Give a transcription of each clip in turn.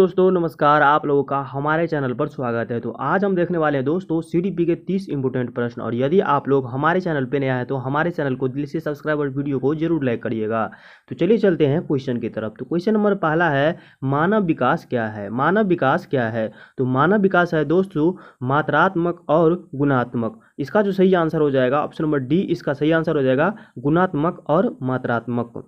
दोस्तों नमस्कार, आप लोगों का हमारे चैनल पर स्वागत है। तो आज हम देखने वाले हैं दोस्तों सीडीपी के 30 इंपोर्टेंट प्रश्न। और यदि आप लोग हमारे चैनल पे नए आए तो हमारे चैनल को दिल से सब्सक्राइब और वीडियो को जरूर लाइक करिएगा। तो चलिए चलते हैं क्वेश्चन की तरफ। तो क्वेश्चन नंबर पहला है, मानव विकास क्या है। मानव विकास क्या है? तो मानव विकास है दोस्तों मात्रात्मक और गुणात्मक। इसका जो सही आंसर हो जाएगा ऑप्शन नंबर डी, इसका सही आंसर हो जाएगा गुणात्मक और मात्रात्मक।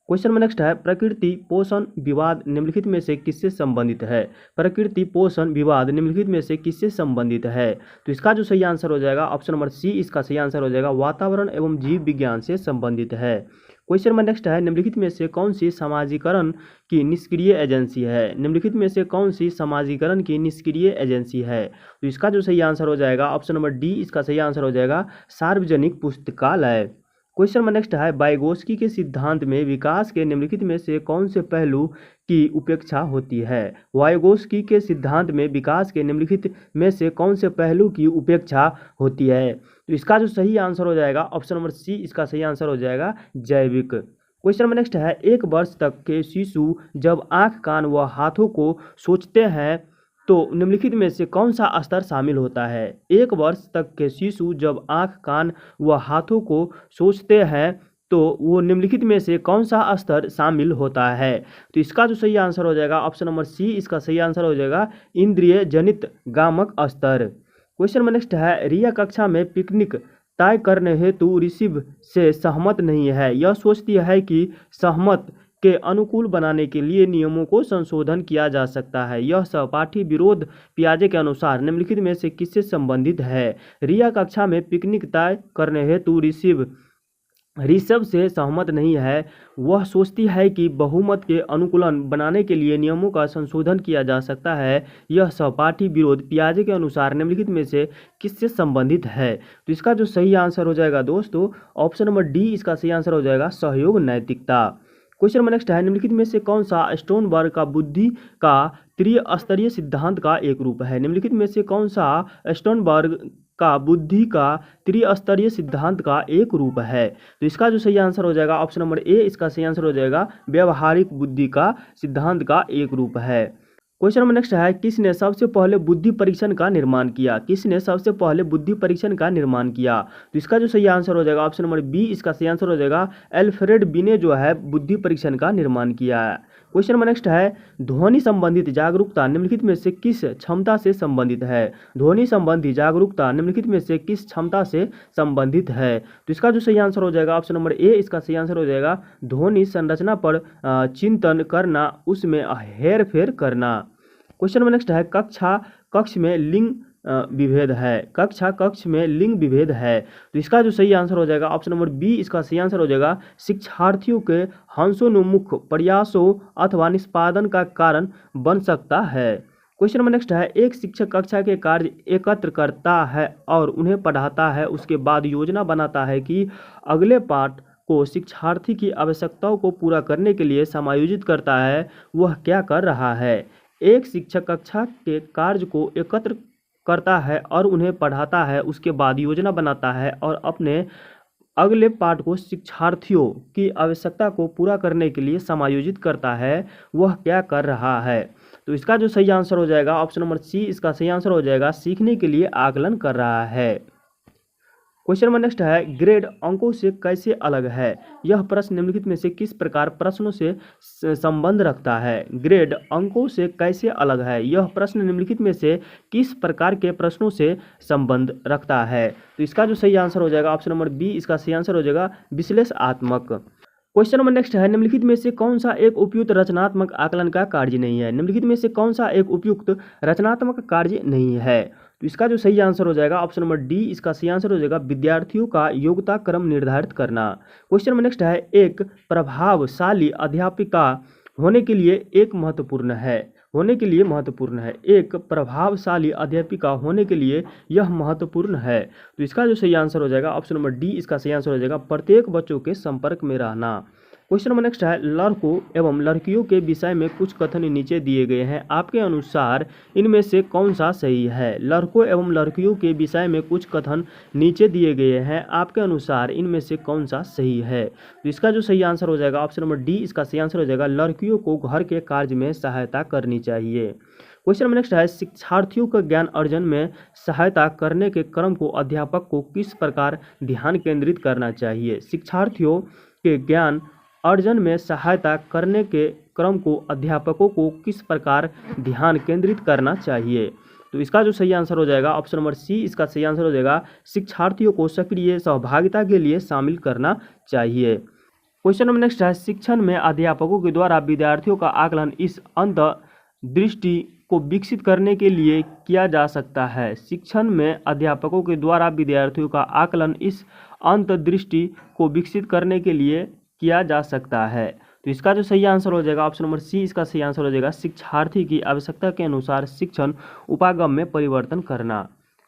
क्वेश्चन में नेक्स्ट है, प्रकृति पोषण विवाद निम्नलिखित में से किससे संबंधित है। प्रकृति पोषण विवाद निम्नलिखित में से किससे संबंधित है? तो इसका जो सही आंसर हो जाएगा ऑप्शन नंबर सी, इसका सही आंसर हो जाएगा वातावरण एवं जीव विज्ञान से संबंधित है। क्वेश्चन में नेक्स्ट है, निम्नलिखित में से कौन सी समाजीकरण की निष्क्रिय एजेंसी है। निम्नलिखित में से कौन सी समाजीकरण की निष्क्रिय एजेंसी है? तो इसका जो सही आंसर हो जाएगा ऑप्शन नंबर डी, इसका सही आंसर हो जाएगा सार्वजनिक पुस्तकालय। क्वेश्चन में नेक्स्ट है, वाइगोत्स्की के सिद्धांत में विकास के निम्नलिखित में से कौन से पहलू की उपेक्षा होती है। वाइगोत्स्की के सिद्धांत में विकास के निम्नलिखित में से कौन से पहलू की उपेक्षा होती है? तो इसका जो सही आंसर हो जाएगा ऑप्शन नंबर सी, इसका सही आंसर हो जाएगा जैविक। क्वेश्चन में नेक्स्ट है, एक वर्ष तक के शिशु जब आँख कान व हाथों को सोचते हैं तो निम्नलिखित में से कौन सा स्तर शामिल होता है। एक वर्ष तक के शिशु जब आँख कान व हाथों को सोचते हैं तो वो निम्नलिखित में से कौन सा स्तर शामिल होता है? तो इसका जो सही आंसर हो जाएगा ऑप्शन नंबर सी, इसका सही आंसर हो जाएगा इंद्रिय जनित गामक स्तर। क्वेश्चन में नेक्स्ट है, रिया कक्षा में पिकनिक तय करने हेतु ऋषभ से सहमत नहीं है। यह सोचती है कि सहमत के अनुकूल बनाने के लिए नियमों को संशोधन किया जा सकता है। यह सहपाठी विरोध पियाजे के अनुसार निम्नलिखित में से किससे संबंधित है? रिया कक्षा में पिकनिक तय करने हेतु ऋषभ से सहमत नहीं है। वह सोचती है कि बहुमत के अनुकूलन बनाने के लिए नियमों का संशोधन किया जा सकता है। यह सहपाठी विरोध पियाजे के अनुसार निम्नलिखित में से किससे संबंधित है? तो इसका जो सही आंसर हो जाएगा दोस्तों ऑप्शन नंबर डी, इसका सही आंसर हो जाएगा सहयोग नैतिकता। क्वेश्चन में नेक्स्ट है, निम्नलिखित में से कौन सा स्टोनबर्ग का बुद्धि का त्रिस्तरीय सिद्धांत का एक रूप है। निम्नलिखित में से कौन सा स्टोनबर्ग का बुद्धि का त्रिस्तरीय सिद्धांत का एक रूप है? तो इसका जो सही आंसर हो जाएगा ऑप्शन नंबर ए, इसका सही आंसर हो जाएगा व्यवहारिक बुद्धि का सिद्धांत का एक रूप है। क्वेश्चन नंबर नेक्स्ट है, किसने सबसे पहले बुद्धि परीक्षण का निर्माण किया। किसने सबसे पहले बुद्धि परीक्षण का निर्माण किया? तो इसका जो सही आंसर हो जाएगा ऑप्शन नंबर बी, इसका सही आंसर हो जाएगा एल्फ्रेड बी ने जो है बुद्धि परीक्षण का निर्माण किया है। क्वेश्चन नंबर नेक्स्ट है, ध्वनि संबंधित जागरूकता निम्नलिखित में से किस क्षमता से संबंधित है। ध्वनि संबंधी जागरूकता निम्नलिखित में से किस क्षमता से संबंधित है? तो इसका जो सही आंसर हो जाएगा ऑप्शन नंबर ए, इसका सही आंसर हो जाएगा ध्वनि संरचना पर चिंतन करना, उसमें हेर फेर करना। क्वेश्चन में नेक्स्ट है, कक्ष में लिंग विभेद है। कक्ष में लिंग विभेद है। तो इसका जो सही आंसर हो जाएगा ऑप्शन नंबर बी, इसका सही आंसर हो जाएगा शिक्षार्थियों के हंसोन्मुख प्रयासों अथवा निष्पादन का कारण बन सकता है। क्वेश्चन नंबर नेक्स्ट है, एक शिक्षक कक्षा के कार्य एकत्र करता है और उन्हें पढ़ाता है, उसके बाद योजना बनाता है कि अगले पाठ को शिक्षार्थी की आवश्यकताओं को पूरा करने के लिए समायोजित करता है। वह क्या कर रहा है? एक शिक्षक कक्षा के कार्य को एकत्र करता है और उन्हें पढ़ाता है, उसके बाद योजना बनाता है और अपने अगले पाठ को शिक्षार्थियों की आवश्यकता को पूरा करने के लिए समायोजित करता है। वह क्या कर रहा है? तो इसका जो सही आंसर हो जाएगा ऑप्शन नंबर सी, इसका सही आंसर हो जाएगा सीखने के लिए आकलन कर रहा है। क्वेश्चन नंबर नेक्स्ट है, ग्रेड अंकों से कैसे अलग है। यह प्रश्न निम्नलिखित में से किस प्रकार प्रश्नों से संबंध रखता है। ग्रेड अंकों से कैसे अलग है। यह प्रश्न निम्नलिखित में से किस प्रकार के प्रश्नों से संबंध रखता है? तो इसका जो सही आंसर हो जाएगा ऑप्शन नंबर बी, इसका सही आंसर हो जाएगा विश्लेषणात्मक। क्वेश्चन नंबर नेक्स्ट है, निम्नलिखित में से कौन सा एक उपयुक्त रचनात्मक आकलन का कार्य नहीं है। निम्नलिखित में से कौन सा एक उपयुक्त रचनात्मक कार्य नहीं है? तो इसका जो सही आंसर हो जाएगा ऑप्शन नंबर डी, इसका सही आंसर हो जाएगा विद्यार्थियों का योग्यता क्रम निर्धारित करना। क्वेश्चन नंबर नेक्स्ट है, एक प्रभावशाली अध्यापिका होने के लिए एक महत्वपूर्ण है। एक प्रभावशाली अध्यापिका होने के लिए यह महत्वपूर्ण है। तो इसका जो सही आंसर हो जाएगा ऑप्शन नंबर डी, इसका सही आंसर हो जाएगा प्रत्येक बच्चों के संपर्क में रहना। क्वेश्चन नंबर नेक्स्ट है, लड़कों एवं लड़कियों के विषय में कुछ कथन नीचे दिए गए हैं, आपके अनुसार इनमें से कौन सा सही है। लड़कों एवं लड़कियों के विषय में कुछ कथन नीचे दिए गए हैं, आपके अनुसार इनमें से कौन सा सही है। तो इसका जो सही आंसर हो जाएगा ऑप्शन नंबर डी, इसका सही आंसर हो जाएगा लड़कियों को घर के कार्य में सहायता करनी चाहिए। क्वेश्चन नंबर नेक्स्ट है, शिक्षार्थियों को ज्ञान अर्जन में सहायता करने के क्रम को अध्यापक को किस प्रकार ध्यान केंद्रित करना चाहिए। शिक्षार्थियों के ज्ञान अर्जन में सहायता करने के क्रम को अध्यापकों को किस प्रकार ध्यान केंद्रित करना चाहिए। तो इसका जो सही आंसर हो जाएगा ऑप्शन नंबर सी, इसका सही आंसर हो जाएगा शिक्षार्थियों को सक्रिय सहभागिता के लिए शामिल करना चाहिए। क्वेश्चन नंबर नेक्स्ट है, शिक्षण में अध्यापकों के द्वारा विद्यार्थियों का आकलन इस अंतर्दृष्टि को विकसित करने के लिए किया जा सकता है। शिक्षण में अध्यापकों के द्वारा विद्यार्थियों का आकलन इस अंतर्दृष्टि को विकसित करने के लिए किया जा सकता है। तो इसका जो सही आंसर हो जाएगा ऑप्शन नंबर सी, इसका सही आंसर हो जाएगा शिक्षार्थी की आवश्यकता के अनुसार शिक्षण उपागम में परिवर्तन करना।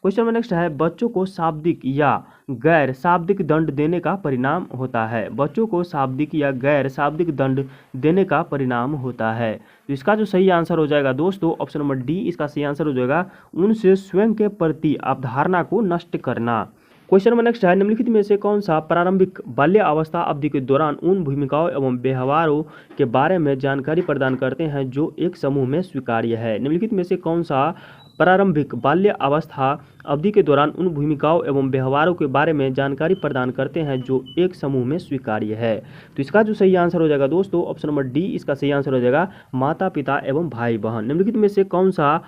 क्वेश्चन नंबर नेक्स्ट है, बच्चों को शाब्दिक या गैर शाब्दिक दंड देने का परिणाम होता है। बच्चों को शाब्दिक या गैर शाब्दिक दंड देने का परिणाम होता है। तो इसका जो सही आंसर हो जाएगा दोस्तों ऑप्शन नंबर डी, इसका सही आंसर हो जाएगा उनसे स्वयं के प्रति अवधारणा को नष्ट करना। क्वेश्चन नंबर नेक्स्ट है, निम्नलिखित में से कौन सा प्रारंभिक बाल्यावस्था अवधि के दौरान उन भूमिकाओं एवं व्यवहारों के बारे में जानकारी प्रदान करते हैं जो एक समूह में स्वीकार्य है। निम्नलिखित में से कौन सा प्रारंभिक बाल्यावस्था अवधि के दौरान उन भूमिकाओं एवं व्यवहारों के बारे में जानकारी प्रदान करते हैं जो एक समूह में स्वीकार्य है। तो इसका जो सही आंसर हो जाएगा दोस्तों ऑप्शन नंबर डी, इसका सही आंसर हो जाएगा माता पिता एवं भाई बहन। निम्नलिखित में से कौन सा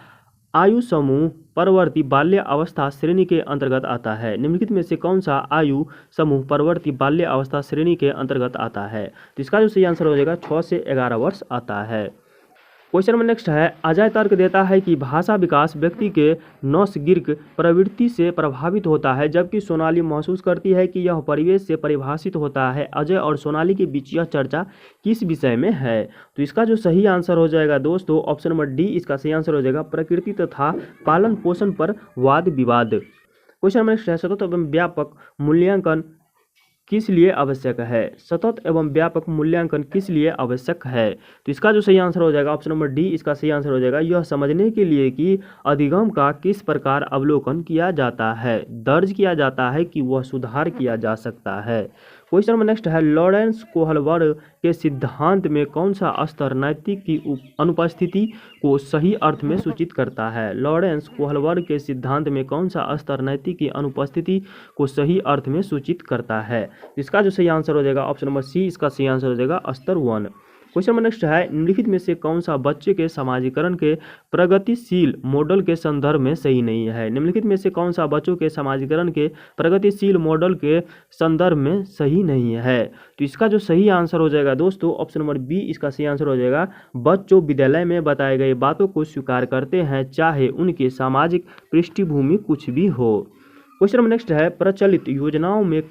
आयु समूह परवर्ती बाल्य अवस्था श्रेणी के अंतर्गत आता है। निम्नलिखित में से कौन सा आयु समूह परवर्ती बाल्य अवस्था श्रेणी के अंतर्गत आता है। तो इसका जो सही आंसर हो जाएगा 6 से 11 वर्ष आता है। क्वेश्चन नंबर नेक्स्ट है, अजय तर्क देता है कि भाषा विकास व्यक्ति के नैसर्गिक प्रवृत्ति से प्रभावित होता है, जबकि सोनाली महसूस करती है कि यह परिवेश से परिभाषित होता है। अजय और सोनाली के बीच यह चर्चा किस विषय में है। तो इसका जो सही आंसर हो जाएगा दोस्तों ऑप्शन नंबर डी, इसका सही आंसर हो जाएगा प्रकृति तथा पालन पोषण पर वाद विवाद। क्वेश्चन नंबर नेक्स्ट है, सतत एवं व्यापक मूल्यांकन किस लिए आवश्यक है। सतत एवं व्यापक मूल्यांकन किस लिए आवश्यक है। तो इसका जो सही आंसर हो जाएगा ऑप्शन नंबर डी, इसका सही आंसर हो जाएगा यह समझने के लिए कि अधिगम का किस प्रकार अवलोकन किया जाता है, दर्ज किया जाता है कि वह सुधार किया जा सकता है। क्वेश्चन नंबर नेक्स्ट है, लॉरेंस कोहलबर्ग के सिद्धांत में कौन सा स्तर नैतिक की अनुपस्थिति को सही अर्थ में सूचित करता है। लॉरेंस कोहलबर्ग के सिद्धांत में कौन सा स्तर नैतिक की अनुपस्थिति को सही अर्थ में सूचित करता है। इसका जो सही आंसर हो जाएगा ऑप्शन नंबर सी, इसका सही आंसर हो जाएगा स्तर 1। क्वेश्चन नंबर नेक्स्ट है, निम्नलिखित में से कौन सा बच्चे के समाजीकरण के प्रगतिशील मॉडल के संदर्भ में सही नहीं है। निम्नलिखित में से कौन सा बच्चों के समाजीकरण के प्रगतिशील मॉडल के संदर्भ में सही नहीं है। तो इसका जो सही आंसर हो जाएगा दोस्तों ऑप्शन नंबर बी, इसका सही आंसर हो जाएगा बच्चों विद्यालय में बताए गए बातों को स्वीकार करते हैं, चाहे उनकी सामाजिक पृष्ठभूमि कुछ भी हो। क्वेश्चन नंबर नेक्स्ट है, प्रचलित योजनाओं में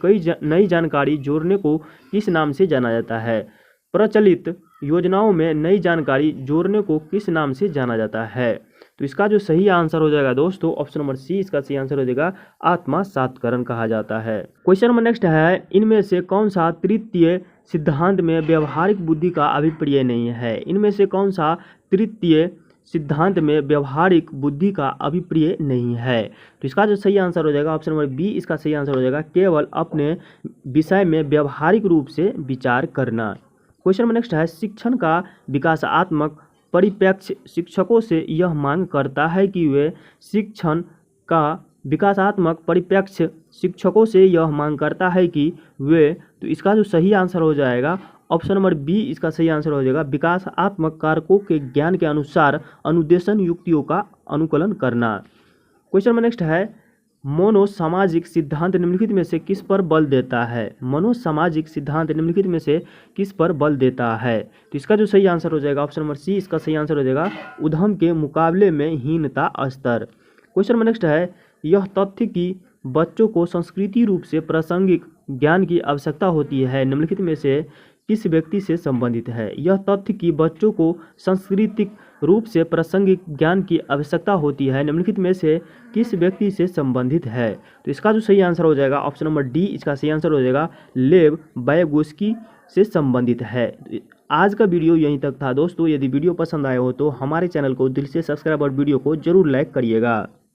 नई जानकारी जोड़ने को किस नाम से जाना जाता है। प्रचलित योजनाओं में नई जानकारी जोड़ने को किस नाम से जाना जाता है। तो इसका जो सही आंसर हो जाएगा दोस्तों ऑप्शन नंबर सी, इसका सही आंसर हो जाएगा आत्मसातकरण कहा जाता है। क्वेश्चन नंबर नेक्स्ट है, इनमें से कौन सा तृतीय सिद्धांत में व्यवहारिक बुद्धि का अभिप्राय नहीं है। इनमें से कौन सा तृतीय सिद्धांत में व्यवहारिक बुद्धि का अभिप्राय नहीं है। तो इसका जो सही आंसर हो जाएगा ऑप्शन नंबर बी, इसका सही आंसर हो जाएगा केवल अपने विषय में व्यवहारिक रूप से विचार करना। क्वेश्चन नंबर नेक्स्ट है, शिक्षण का विकासात्मक परिप्रेक्ष्य शिक्षकों से यह मांग करता है कि वे शिक्षण का विकासात्मक परिप्रेक्ष्य शिक्षकों से यह मांग करता है कि वे, तो इसका जो सही आंसर हो जाएगा ऑप्शन नंबर बी, इसका सही आंसर हो जाएगा विकासात्मक कारकों के ज्ञान के अनुसार अनुदेशन युक्तियों का अनुकूलन करना। क्वेश्चन नंबर नेक्स्ट है, मनोसामाजिक सिद्धांत निम्नलिखित में से किस पर बल देता है। मनोसामाजिक सिद्धांत निम्नलिखित में से किस पर बल देता है। तो इसका जो सही आंसर हो जाएगा ऑप्शन नंबर सी, इसका सही आंसर हो जाएगा उद्यम के मुकाबले में हीनता स्तर। क्वेश्चन नंबर नेक्स्ट है, यह तथ्य कि बच्चों को सांस्कृतिक रूप से प्रासंगिक ज्ञान की आवश्यकता होती है, निम्नलिखित में से किस व्यक्ति से संबंधित है? यह तथ्य कि बच्चों को सांस्कृतिक रूप से प्रासंगिक ज्ञान की आवश्यकता होती है निम्नलिखित में से किस व्यक्ति से संबंधित है? तो इसका जो सही आंसर हो जाएगा ऑप्शन नंबर डी, इसका सही आंसर हो जाएगा लेव वायगोस्की से संबंधित है। आज का वीडियो यहीं तक था दोस्तों। यदि वीडियो पसंद आया हो तो हमारे चैनल को दिल से सब्सक्राइब और वीडियो को जरूर लाइक करिएगा।